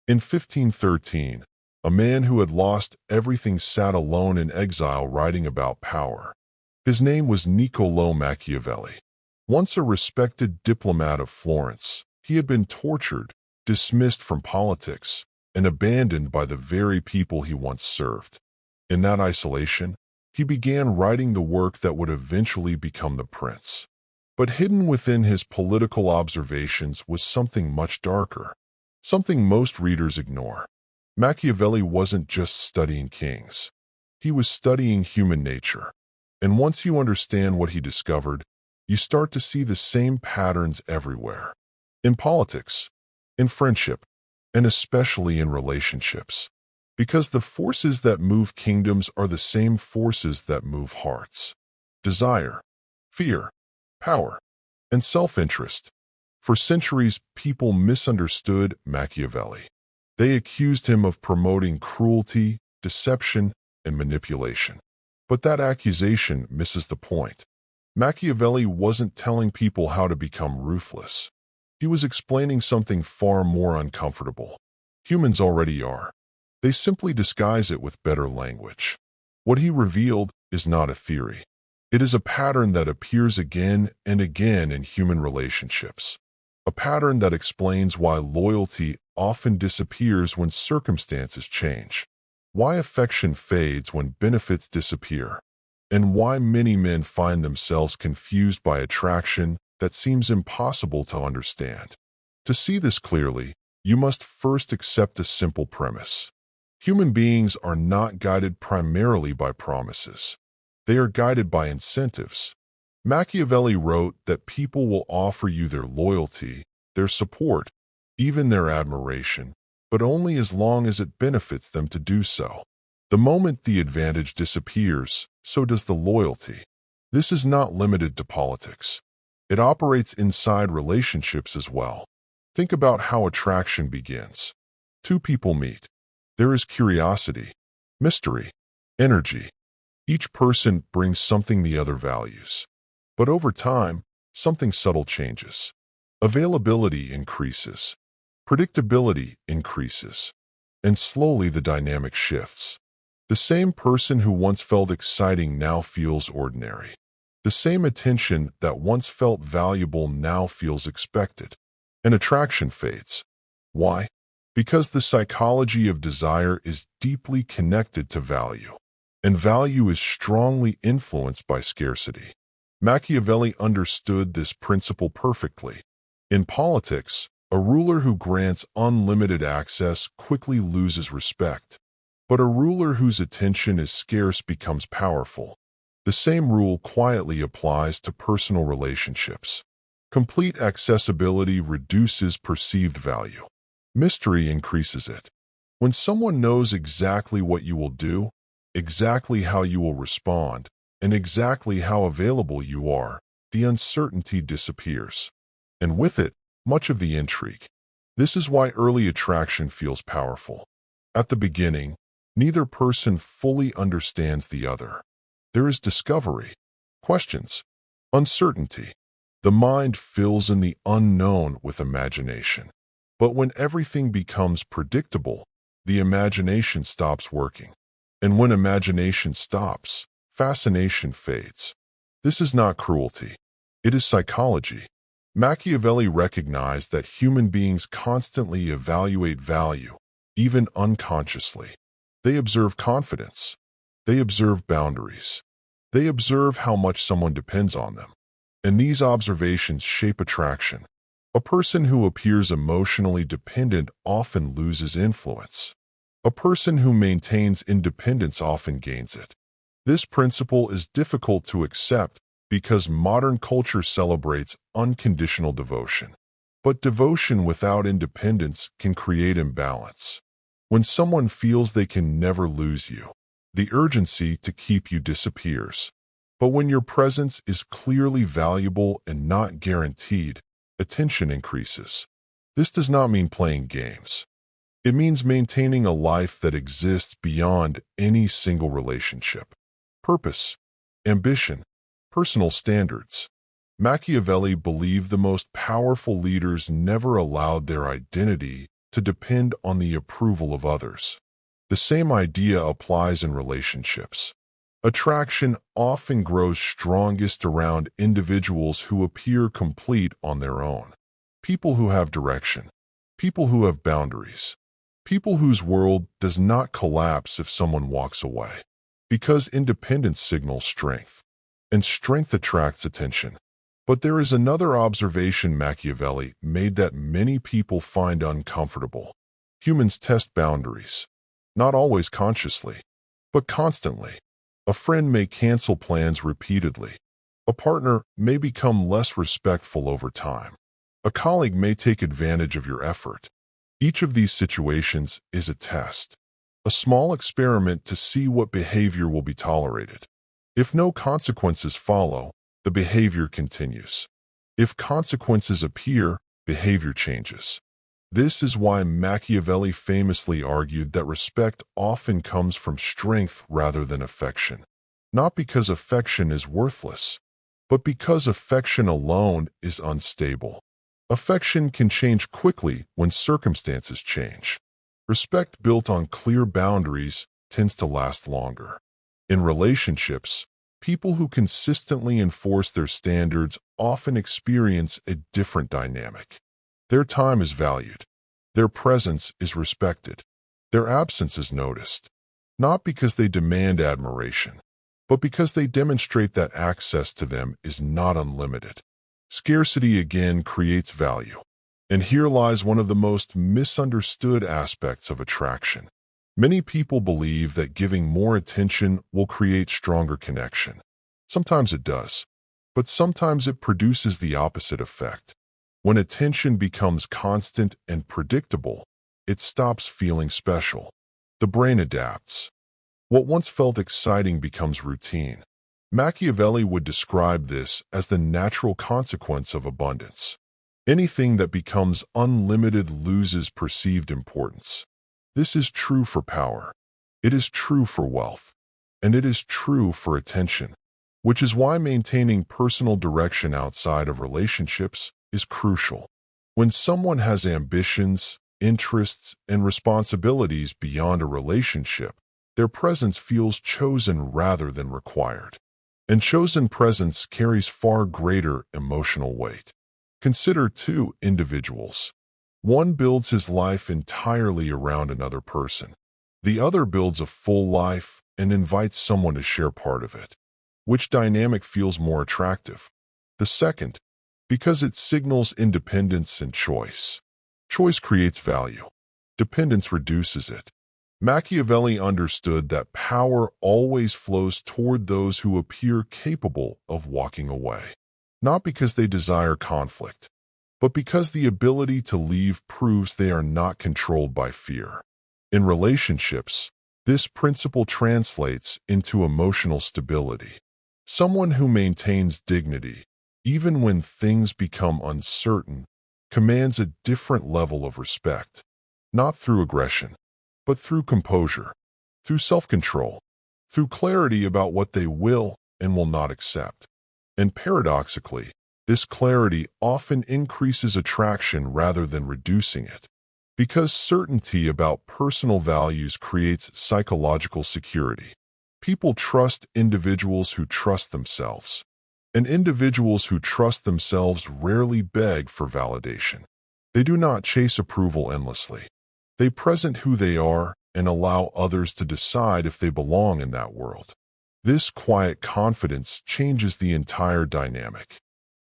In 1513, a man who had lost everything sat alone in exile writing about power. His name was Niccolò Machiavelli. Once a respected diplomat of Florence, he had been tortured, dismissed from politics, and abandoned by the very people he once served. In that isolation, he began writing the work that would eventually become The Prince. But hidden within his political observations was something much darker, something most readers ignore. Machiavelli wasn't just studying kings. He was studying human nature. And once you understand what he discovered, you start to see the same patterns everywhere. In politics, in friendship, and especially in relationships. Because the forces that move kingdoms are the same forces that move hearts. Desire, fear, power, and self-interest. For centuries, people misunderstood Machiavelli. They accused him of promoting cruelty, deception, and manipulation. But that accusation misses the point. Machiavelli wasn't telling people how to become ruthless. He was explaining something far more uncomfortable. Humans already are. They simply disguise it with better language. What he revealed is not a theory. It is a pattern that appears again and again in human relationships. A pattern that explains why loyalty often disappears when circumstances change, why affection fades when benefits disappear, and why many men find themselves confused by attraction that seems impossible to understand. To see this clearly, you must first accept a simple premise. Human beings are not guided primarily by promises. They are guided by incentives. Machiavelli wrote that people will offer you their loyalty, their support, even their admiration, but only as long as it benefits them to do so. The moment the advantage disappears, so does the loyalty. This is not limited to politics. It operates inside relationships as well. Think about how attraction begins. Two people meet. There is curiosity, mystery, energy. Each person brings something the other values. But over time, something subtle changes. Availability increases. Predictability increases. And slowly the dynamic shifts. The same person who once felt exciting now feels ordinary. The same attention that once felt valuable now feels expected. And attraction fades. Why? Because the psychology of desire is deeply connected to value. And value is strongly influenced by scarcity. Machiavelli understood this principle perfectly. In politics, a ruler who grants unlimited access quickly loses respect. But a ruler whose attention is scarce becomes powerful. The same rule quietly applies to personal relationships. Complete accessibility reduces perceived value. Mystery increases it. When someone knows exactly what you will do, exactly how you will respond, and exactly how available you are, the uncertainty disappears. And with it, much of the intrigue. This is why early attraction feels powerful. At the beginning, neither person fully understands the other. There is discovery, questions, uncertainty. The mind fills in the unknown with imagination. But when everything becomes predictable, the imagination stops working. And when imagination stops, fascination fades. This is not cruelty. It is psychology. Machiavelli recognized that human beings constantly evaluate value, even unconsciously. They observe confidence. They observe boundaries. They observe how much someone depends on them. And these observations shape attraction. A person who appears emotionally dependent often loses influence. A person who maintains independence often gains it. This principle is difficult to accept because modern culture celebrates unconditional devotion. But devotion without independence can create imbalance. When someone feels they can never lose you, the urgency to keep you disappears. But when your presence is clearly valuable and not guaranteed, attention increases. This does not mean playing games. It means maintaining a life that exists beyond any single relationship. Purpose, ambition, personal standards. Machiavelli believed the most powerful leaders never allowed their identity to depend on the approval of others. The same idea applies in relationships. Attraction often grows strongest around individuals who appear complete on their own. People who have direction. People who have boundaries. People whose world does not collapse if someone walks away. Because independence signals strength, and strength attracts attention. But there is another observation Machiavelli made that many people find uncomfortable. Humans test boundaries, not always consciously, but constantly. A friend may cancel plans repeatedly. A partner may become less respectful over time. A colleague may take advantage of your effort. Each of these situations is a test, a small experiment to see what behavior will be tolerated. If no consequences follow, the behavior continues. If consequences appear, behavior changes. This is why Machiavelli famously argued that respect often comes from strength rather than affection. Not because affection is worthless, but because affection alone is unstable. Affection can change quickly when circumstances change. Respect built on clear boundaries tends to last longer. In relationships, people who consistently enforce their standards often experience a different dynamic. Their time is valued. Their presence is respected. Their absence is noticed. Not because they demand admiration, but because they demonstrate that access to them is not unlimited. Scarcity again creates value. And here lies one of the most misunderstood aspects of attraction. Many people believe that giving more attention will create stronger connection. Sometimes it does, but sometimes it produces the opposite effect. When attention becomes constant and predictable, it stops feeling special. The brain adapts. What once felt exciting becomes routine. Machiavelli would describe this as the natural consequence of abundance. Anything that becomes unlimited loses perceived importance. This is true for power. It is true for wealth. And it is true for attention, which is why maintaining personal direction outside of relationships is crucial. When someone has ambitions, interests, and responsibilities beyond a relationship, their presence feels chosen rather than required. And chosen presence carries far greater emotional weight. Consider two individuals. One builds his life entirely around another person. The other builds a full life and invites someone to share part of it. Which dynamic feels more attractive? The second, because it signals independence and choice. Choice creates value. Dependence reduces it. Machiavelli understood that power always flows toward those who appear capable of walking away. Not because they desire conflict, but because the ability to leave proves they are not controlled by fear. In relationships, this principle translates into emotional stability. Someone who maintains dignity, even when things become uncertain, commands a different level of respect, not through aggression, but through composure, through self-control, through clarity about what they will and will not accept. And paradoxically, this clarity often increases attraction rather than reducing it, because certainty about personal values creates psychological security. People trust individuals who trust themselves, and individuals who trust themselves rarely beg for validation. They do not chase approval endlessly. They present who they are and allow others to decide if they belong in that world. This quiet confidence changes the entire dynamic.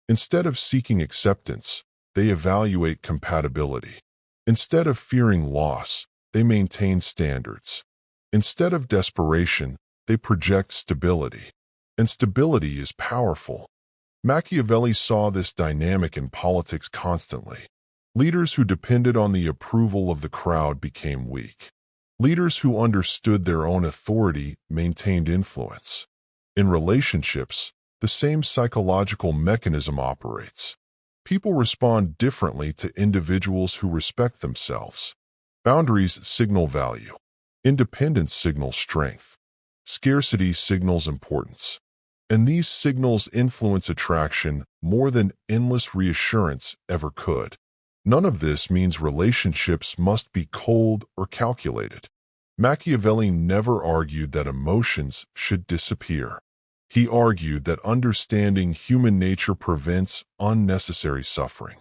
Instead of seeking acceptance, they evaluate compatibility. Instead of fearing loss, they maintain standards. Instead of desperation, they project stability. And stability is powerful. Machiavelli saw this dynamic in politics constantly. Leaders who depended on the approval of the crowd became weak. Leaders who understood their own authority maintained influence. In relationships, the same psychological mechanism operates. People respond differently to individuals who respect themselves. Boundaries signal value. Independence signals strength. Scarcity signals importance. And these signals influence attraction more than endless reassurance ever could. None of this means relationships must be cold or calculated. Machiavelli never argued that emotions should disappear. He argued that understanding human nature prevents unnecessary suffering.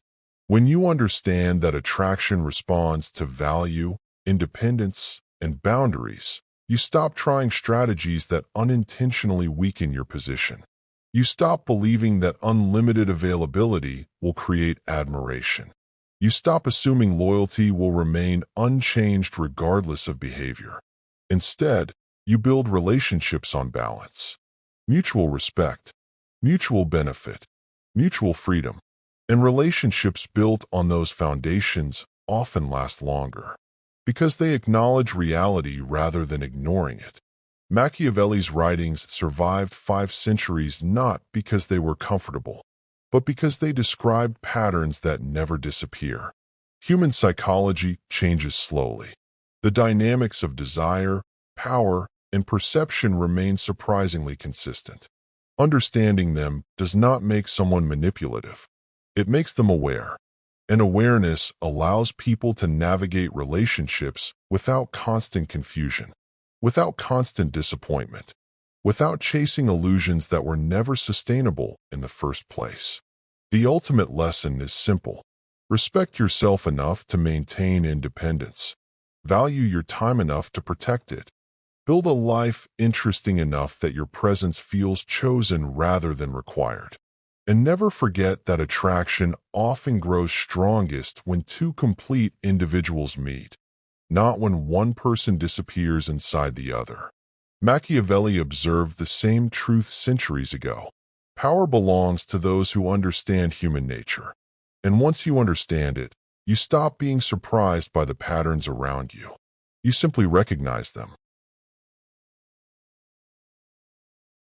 When you understand that attraction responds to value, independence, and boundaries, you stop trying strategies that unintentionally weaken your position. You stop believing that unlimited availability will create admiration. You stop assuming loyalty will remain unchanged regardless of behavior. Instead, you build relationships on balance, mutual respect, mutual benefit, mutual freedom, and relationships built on those foundations often last longer because they acknowledge reality rather than ignoring it. Machiavelli's writings survived 5 centuries not because they were comfortable, but because they described patterns that never disappear. Human psychology changes slowly. The dynamics of desire, power, and perception remain surprisingly consistent. Understanding them does not make someone manipulative. It makes them aware. And awareness allows people to navigate relationships without constant confusion, without constant disappointment, without chasing illusions that were never sustainable in the first place. The ultimate lesson is simple. Respect yourself enough to maintain independence. Value your time enough to protect it. Build a life interesting enough that your presence feels chosen rather than required. And never forget that attraction often grows strongest when two complete individuals meet, not when one person disappears inside the other. Machiavelli observed the same truth centuries ago. Power belongs to those who understand human nature. And once you understand it, you stop being surprised by the patterns around you. You simply recognize them.